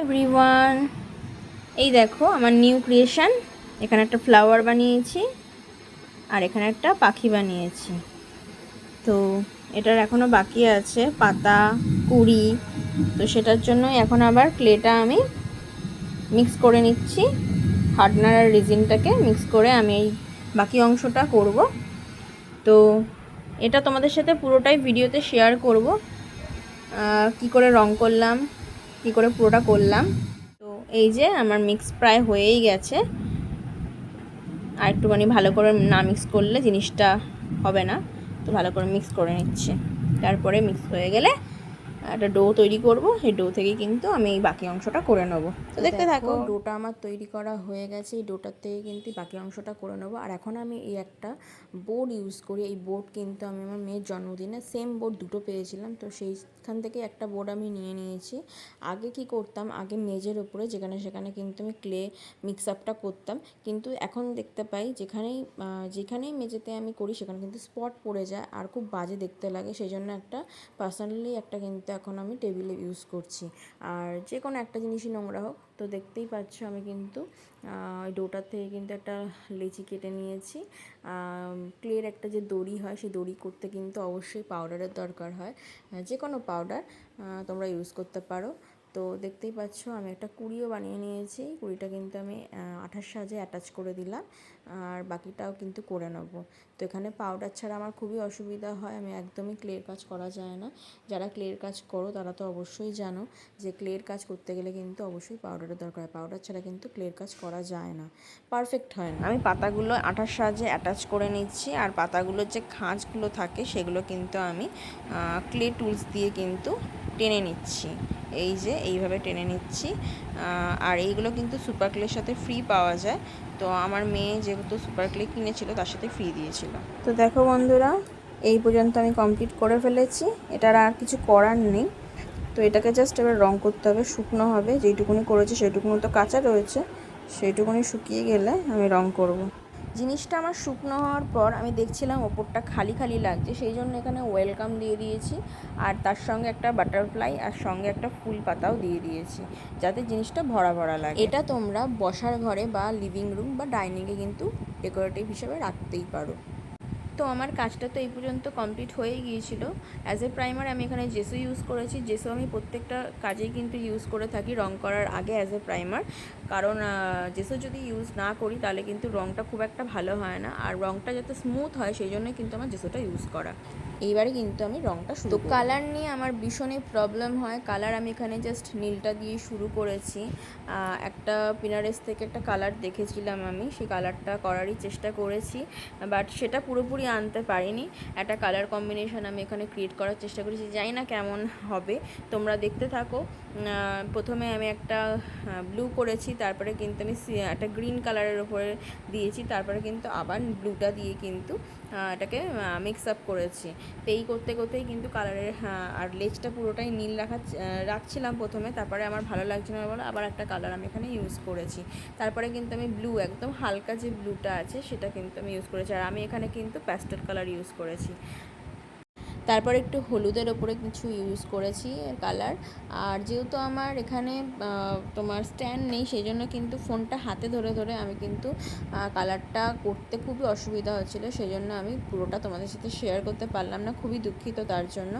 Everyone, এই দেখো আমার নিউ ক্রিয়েশন। এখানে একটা ফ্লাওয়ার বানিয়েছি আর এখানে একটা পাখি বানিয়েছি। তো এটার এখনও বাকি আছে পাতা কুড়ি। তো সেটার জন্য এখন আবার ক্লেটা আমি মিক্স করে নিচ্ছি। হার্ডনার আর রেজিনটাকে মিক্স করে আমি এই বাকি অংশটা করব। তো এটা তোমাদের সাথে পুরোটাই ভিডিওতে শেয়ার করব, কি করে রং করলাম, কি করে পুরোটা করলাম। তো এই যে আমার মিক্স প্রায় হয়েই গেছে। আর একটুখানি ভালো করে না মিক্স করলে জিনিসটা হবে না। তো ভালো করে মিক্স করে নিচ্ছি। তারপরে মিক্স হয়ে গেলে একটা ডো তৈরি করব। সেই ডো থেকে কিন্তু আমি এই বাকি অংশটা করে নেব। তো দেখতে থাকো। ডোটা আমার তৈরি করা হয়ে গেছে। এই ডোটার থেকে কিন্তু বাকি অংশটা করে নেব। আর এখন আমি এই একটা বোর্ড ইউজ করি। এই বোর্ড কিন্তু আমি আমার মেয়ের জন্মদিনে সেম বোর্ড দুটো পেয়েছিলাম, তো সেইখান থেকে একটা বোর্ড আমি নিয়ে নিয়েছি। আগে কি করতাম, আগে মেজের ওপরে যেখানে সেখানে কিন্তু আমি ক্লে মিক্স আপটা করতাম, কিন্তু এখন দেখতে পাই যেখানেই মেঝেতে আমি করি সেখানে কিন্তু স্পট পড়ে যায় আর খুব বাজে দেখতে লাগে। সেই জন্য পার্সোনালি একটা কিন্তু এখন আমি টেবিলে ইউজ করছি। আর যে কোনো একটা জিনিসই নোংরা হোক, তো দেখতেই পাচ্ছ আমি কিন্তু ওই ডোটার থেকে কিন্তু একটা লেচি কেটে নিয়েছি। ক্লের একটা যে দড়ি হয়, সেই দড়ি করতে কিন্তু অবশ্যই পাউডারের দরকার হয়। যে কোনো পাউডার তোমরা ইউজ করতে পারো। তো দেখতেই পাচ্ছ আমি একটা কুড়িও বানিয়ে নিয়েছি। কুড়িটা কিন্তু আমি আঠার সাহায্যে অ্যাটাচ করে দিলাম, আর বাকিটাও কিন্তু করে নেব। তো এখানে পাউডার ছাড়া আমার খুবই অসুবিধা হয়, আমি একদমই ক্লের কাজ করা যায় না। যারা ক্লের কাজ করো তারা তো অবশ্যই জানো যে ক্লের কাজ করতে গেলে কিন্তু অবশ্যই পাউডারের দরকার হয়। পাউডার ছাড়া কিন্তু ক্লের কাজ করা যায় না, পারফেক্ট হয় না। আমি পাতাগুলো আঠার সাহায্যে অ্যাটাচ করে নিচ্ছি, আর পাতাগুলোর যে খাঁজগুলো থাকে সেগুলো কিন্তু আমি ক্লে টুলস দিয়ে কিন্তু টেনে নিচ্ছি। এই যে এইভাবে টেনে নিচ্ছি। আর এইগুলো কিন্তু সুপার ক্লের সাথে ফ্রি পাওয়া যায়। তো আমার মেয়ে যেহেতু সুপার ক্লে কিনেছিল তার সাথে ফ্রি দিয়েছিল। তো দেখো বন্ধুরা, এই পর্যন্ত আমি কমপ্লিট করে ফেলেছি। এটার আর কিছু করার নেই। তো এটাকে জাস্ট এবার রং করতে হবে, শুকনো হবে। যেইটুকুনি করেছি সেইটুকুনি তো কাঁচা রয়েছে, সেইটুকুনি শুকিয়ে গেলে আমি রং করব। জিনিসটা আমার শুকনো হওয়ার পর আমি দেখছিলাম ওপরটা খালি খালি লাগছে, সেই জন্য এখানে ওয়েলকাম দিয়ে দিয়েছি। আর তার সঙ্গে একটা বাটারফ্লাই আর সঙ্গে একটা ফুল পাতাও দিয়ে দিয়েছি, যাতে জিনিসটা ভরা ভরা লাগে। এটা তোমরা বসার ঘরে বা লিভিং রুম বা ডাইনিংয়ে কিন্তু ডেকোরেটিভ হিসেবে রাখতেই পারো। তো আমার কাজটা তো এই পর্যন্ত কমপ্লিট হয়েই গিয়েছিল। অ্যাজ এ প্রাইমার আমি এখানে জেসু ইউজ করেছি। জেসু আমি প্রত্যেকটা কাজেই কিন্তু ইউজ করে থাকি রং করার আগে অ্যাজ এ প্রাইমার, কারণ জেসু যদি ইউজ না করি তাহলে কিন্তু রংটা খুব একটা ভালো হয় না। আর রংটা যাতে স্মুথ হয় সেই জন্যই কিন্তু আমার জেসুটা ইউজ করা। এইবারে কিন্তু আমি রংটা শুরু করব। কালার নিয়ে আমার ভীষণই প্রবলেম হয়। কালার আমি এখানে জাস্ট নীলটা দিয়ে শুরু করেছি। একটা পিনারেস্ট থেকে একটা কালার দেখেছিলাম, আমি সেই কালারটা করারই চেষ্টা করেছি, বাট সেটা পুরোপুরি আনতে পারিনি। একটা কালার কম্বিনেশন আমি এখানে ক্রিয়েট করার চেষ্টা করেছি, জানি না কেমন হবে, তোমরা দেখতে থাকো। প্রথমে আমি একটা ব্লু করেছি, তারপরে কিন্তু আমি একটা গ্রিন কালারের ওপরে দিয়েছি, তারপরে কিন্তু আবার ব্লুটা দিয়ে কিন্তু এটাকে মিক্স আপ করেছি। তো এই করতে করতেই কিন্তু কালারের আর লেজটা পুরোটাই নীল রাখছিলাম প্রথমে, তারপরে আমার ভালো লাগছে না বলে আবার একটা কালার আমি এখানে ইউজ করেছি। তারপরে কিন্তু আমি ব্লু, একদম হালকা যে ব্লুটা আছে সেটা কিন্তু আমি ইউজ করেছি। আর আমি এখানে কিন্তু প্যাস্টেল কালার ইউজ করেছি। তারপর একটু হলুদের ওপরে কিছু ইউজ করেছি কালার। আর যেহেতু আমার এখানে তোমার স্ট্যান্ড নেই, সেই জন্য কিন্তু ফোনটা হাতে ধরে ধরে আমি কিন্তু কালারটা করতে খুবই অসুবিধা হচ্ছিলো, সেই জন্য আমি পুরোটা তোমাদের সাথে শেয়ার করতে পারলাম না, খুবই দুঃখিত তার জন্য।